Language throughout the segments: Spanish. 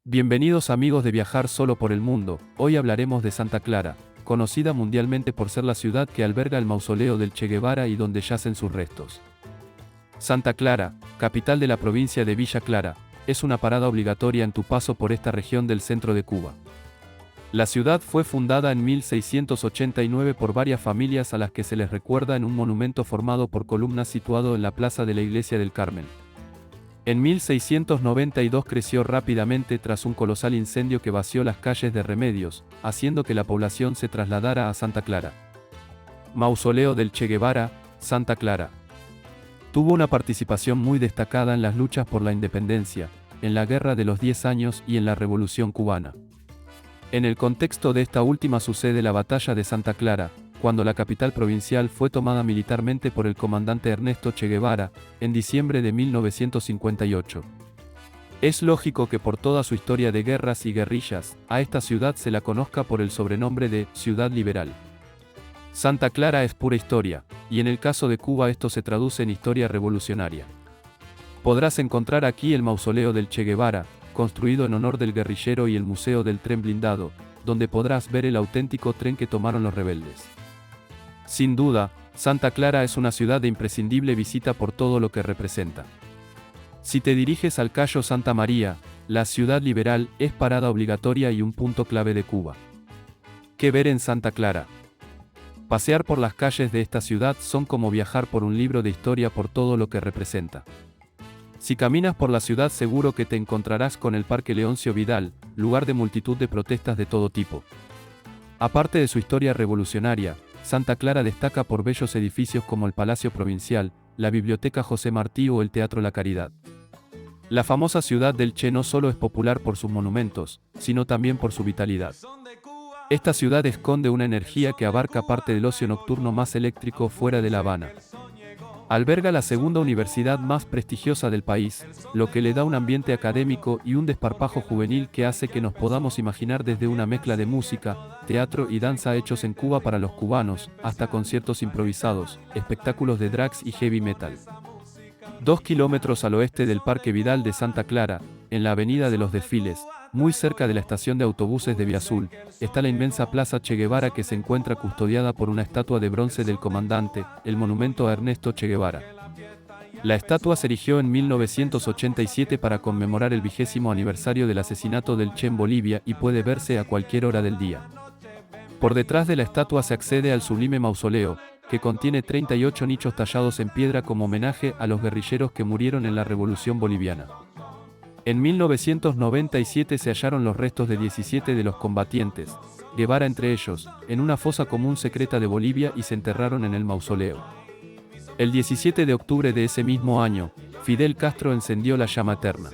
Bienvenidos amigos de Viajar Solo por el Mundo. Hoy hablaremos de Santa Clara, conocida mundialmente por ser la ciudad que alberga el mausoleo del Che Guevara y donde yacen sus restos. Santa Clara, capital de la provincia de Villa Clara, es una parada obligatoria en tu paso por esta región del centro de Cuba. La ciudad fue fundada en 1689 por varias familias a las que se les recuerda en un monumento formado por columnas situado en la plaza de la Iglesia del Carmen. En 1692 creció rápidamente tras un colosal incendio que vació las calles de Remedios, haciendo que la población se trasladara a Santa Clara. Mausoleo del Che Guevara, Santa Clara. Tuvo una participación muy destacada en las luchas por la independencia, en la Guerra de los 10 años y en la Revolución cubana. En el contexto de esta última sucede la Batalla de Santa Clara, cuando la capital provincial fue tomada militarmente por el comandante Ernesto Che Guevara, en diciembre de 1958. Es lógico que por toda su historia de guerras y guerrillas, a esta ciudad se la conozca por el sobrenombre de Ciudad Liberal. Santa Clara es pura historia, y en el caso de Cuba esto se traduce en historia revolucionaria. Podrás encontrar aquí el mausoleo del Che Guevara, construido en honor del guerrillero, y el Museo del Tren Blindado, donde podrás ver el auténtico tren que tomaron los rebeldes. Sin duda, Santa Clara es una ciudad de imprescindible visita por todo lo que representa. Si te diriges al Cayo Santa María, la Ciudad Liberal es parada obligatoria y un punto clave de Cuba. ¿Qué ver en Santa Clara? Pasear por las calles de esta ciudad son como viajar por un libro de historia por todo lo que representa. Si caminas por la ciudad seguro que te encontrarás con el Parque Leoncio Vidal, lugar de multitud de protestas de todo tipo. Aparte de su historia revolucionaria, Santa Clara destaca por bellos edificios como el Palacio Provincial, la Biblioteca José Martí o el Teatro La Caridad. La famosa ciudad del Che no solo es popular por sus monumentos, sino también por su vitalidad. Esta ciudad esconde una energía que abarca parte del ocio nocturno más eléctrico fuera de La Habana. Alberga la segunda universidad más prestigiosa del país, lo que le da un ambiente académico y un desparpajo juvenil que hace que nos podamos imaginar desde una mezcla de música, teatro y danza hechos en Cuba para los cubanos, hasta conciertos improvisados, espectáculos de drags y heavy metal. 2 kilómetros al oeste del Parque Vidal de Santa Clara, en la Avenida de los Desfiles, muy cerca de la estación de autobuses de Viazul, está la inmensa Plaza Che Guevara, que se encuentra custodiada por una estatua de bronce del comandante, el monumento a Ernesto Che Guevara. La estatua se erigió en 1987 para conmemorar el 20º aniversario del asesinato del Che en Bolivia y puede verse a cualquier hora del día. Por detrás de la estatua se accede al sublime mausoleo, que contiene 38 nichos tallados en piedra como homenaje a los guerrilleros que murieron en la Revolución Boliviana. En 1997 se hallaron los restos de 17 de los combatientes, Guevara entre ellos, en una fosa común secreta de Bolivia y se enterraron en el mausoleo. El 17 de octubre de ese mismo año, Fidel Castro encendió la llama eterna.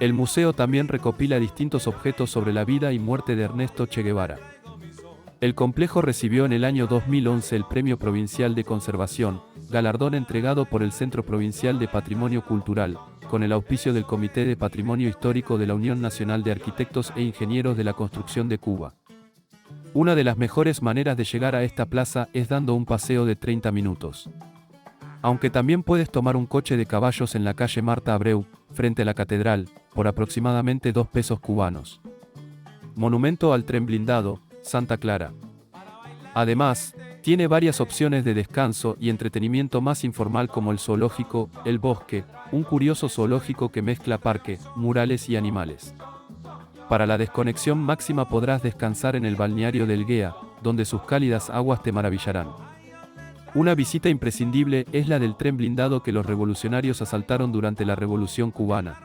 El museo también recopila distintos objetos sobre la vida y muerte de Ernesto Che Guevara. El complejo recibió en el año 2011 el Premio Provincial de Conservación, galardón entregado por el Centro Provincial de Patrimonio Cultural, con el auspicio del Comité de Patrimonio Histórico de la Unión Nacional de Arquitectos e Ingenieros de la Construcción de Cuba. Una de las mejores maneras de llegar a esta plaza es dando un paseo de 30 minutos. Aunque también puedes tomar un coche de caballos en la calle Marta Abreu, frente a la catedral, por aproximadamente 2 pesos cubanos. Monumento al Tren Blindado, Santa Clara. Además, tiene varias opciones de descanso y entretenimiento más informal como el zoológico, El Bosque, un curioso zoológico que mezcla parque, murales y animales. Para la desconexión máxima podrás descansar en el balneario del Guea, donde sus cálidas aguas te maravillarán. Una visita imprescindible es la del tren blindado que los revolucionarios asaltaron durante la Revolución cubana.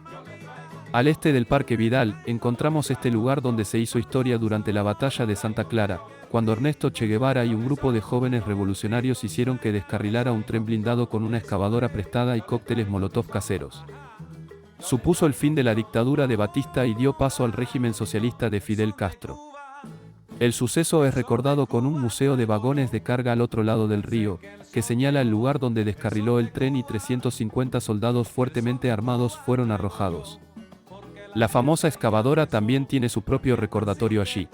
Al este del Parque Vidal, encontramos este lugar donde se hizo historia durante la Batalla de Santa Clara, cuando Ernesto Che Guevara y un grupo de jóvenes revolucionarios hicieron que descarrilara un tren blindado con una excavadora prestada y cócteles molotov caseros. Supuso el fin de la dictadura de Batista y dio paso al régimen socialista de Fidel Castro. El suceso es recordado con un museo de vagones de carga al otro lado del río, que señala el lugar donde descarriló el tren y 350 soldados fuertemente armados fueron arrojados. La famosa excavadora también tiene su propio recordatorio allí.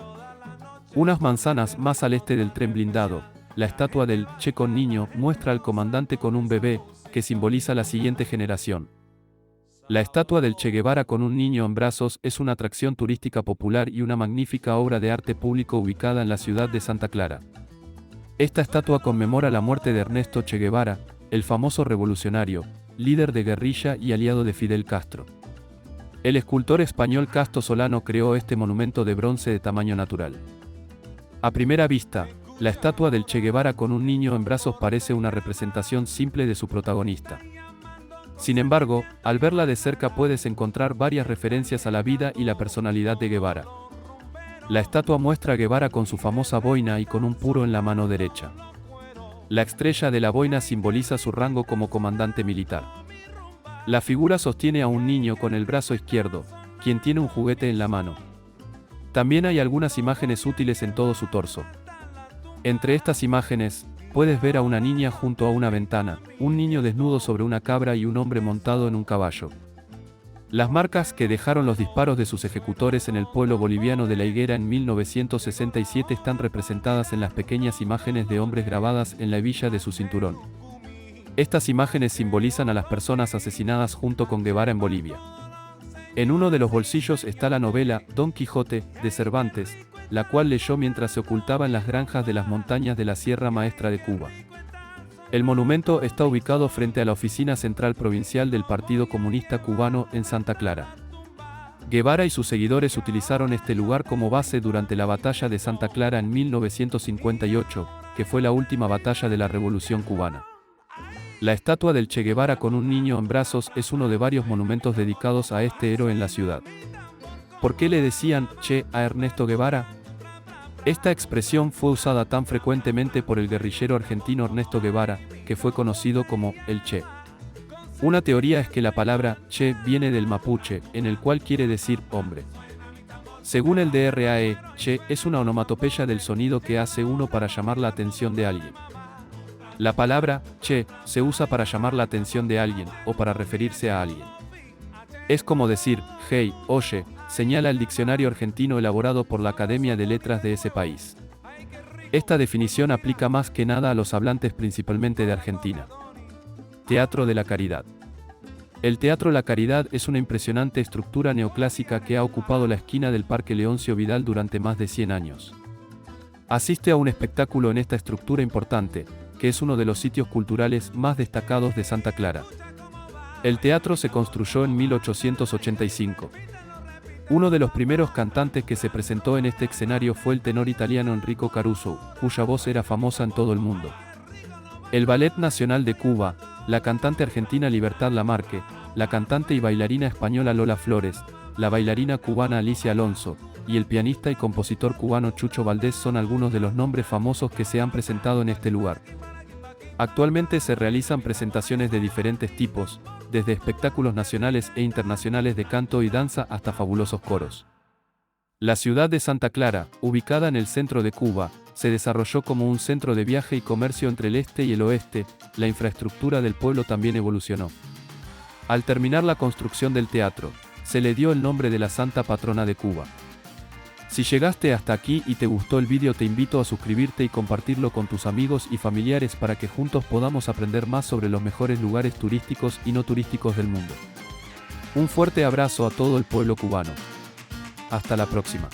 Unas manzanas más al este del tren blindado, la estatua del Che con niño muestra al comandante con un bebé, que simboliza la siguiente generación. La estatua del Che Guevara con un niño en brazos es una atracción turística popular y una magnífica obra de arte público ubicada en la ciudad de Santa Clara. Esta estatua conmemora la muerte de Ernesto Che Guevara, el famoso revolucionario, líder de guerrilla y aliado de Fidel Castro. El escultor español Casto Solano creó este monumento de bronce de tamaño natural. A primera vista, la estatua del Che Guevara con un niño en brazos parece una representación simple de su protagonista. Sin embargo, al verla de cerca puedes encontrar varias referencias a la vida y la personalidad de Guevara. La estatua muestra a Guevara con su famosa boina y con un puro en la mano derecha. La estrella de la boina simboliza su rango como comandante militar. La figura sostiene a un niño con el brazo izquierdo, quien tiene un juguete en la mano. También hay algunas imágenes útiles en todo su torso. Entre estas imágenes, puedes ver a una niña junto a una ventana, un niño desnudo sobre una cabra y un hombre montado en un caballo. Las marcas que dejaron los disparos de sus ejecutores en el pueblo boliviano de La Higuera en 1967 están representadas en las pequeñas imágenes de hombres grabadas en la hebilla de su cinturón. Estas imágenes simbolizan a las personas asesinadas junto con Guevara en Bolivia. En uno de los bolsillos está la novela Don Quijote, de Cervantes, la cual leyó mientras se ocultaba en las granjas de las montañas de la Sierra Maestra de Cuba. El monumento está ubicado frente a la oficina central provincial del Partido Comunista Cubano en Santa Clara. Guevara y sus seguidores utilizaron este lugar como base durante la Batalla de Santa Clara en 1958, que fue la última batalla de la Revolución Cubana. La estatua del Che Guevara con un niño en brazos es uno de varios monumentos dedicados a este héroe en la ciudad. ¿Por qué le decían Che a Ernesto Guevara? Esta expresión fue usada tan frecuentemente por el guerrillero argentino Ernesto Guevara, que fue conocido como el Che. Una teoría es que la palabra Che viene del mapuche, en el cual quiere decir hombre. Según el DRAE, Che es una onomatopeya del sonido que hace uno para llamar la atención de alguien. La palabra Che se usa para llamar la atención de alguien, o para referirse a alguien. Es como decir, hey, oye, señala el diccionario argentino elaborado por la Academia de Letras de ese país. Esta definición aplica más que nada a los hablantes principalmente de Argentina. Teatro de la Caridad. El Teatro La Caridad es una impresionante estructura neoclásica que ha ocupado la esquina del Parque Leoncio Vidal durante más de 100 años. Asiste a un espectáculo en esta estructura importante, que es uno de los sitios culturales más destacados de Santa Clara. El teatro se construyó en 1885. Uno de los primeros cantantes que se presentó en este escenario fue el tenor italiano Enrico Caruso, cuya voz era famosa en todo el mundo. El Ballet Nacional de Cuba, la cantante argentina Libertad Lamarque, la cantante y bailarina española Lola Flores, la bailarina cubana Alicia Alonso, y el pianista y compositor cubano Chucho Valdés son algunos de los nombres famosos que se han presentado en este lugar. Actualmente se realizan presentaciones de diferentes tipos, desde espectáculos nacionales e internacionales de canto y danza hasta fabulosos coros. La ciudad de Santa Clara, ubicada en el centro de Cuba, se desarrolló como un centro de viaje y comercio entre el este y el oeste. La infraestructura del pueblo también evolucionó. Al terminar la construcción del teatro, se le dio el nombre de la Santa Patrona de Cuba. Si llegaste hasta aquí y te gustó el vídeo, te invito a suscribirte y compartirlo con tus amigos y familiares para que juntos podamos aprender más sobre los mejores lugares turísticos y no turísticos del mundo. Un fuerte abrazo a todo el pueblo cubano. Hasta la próxima.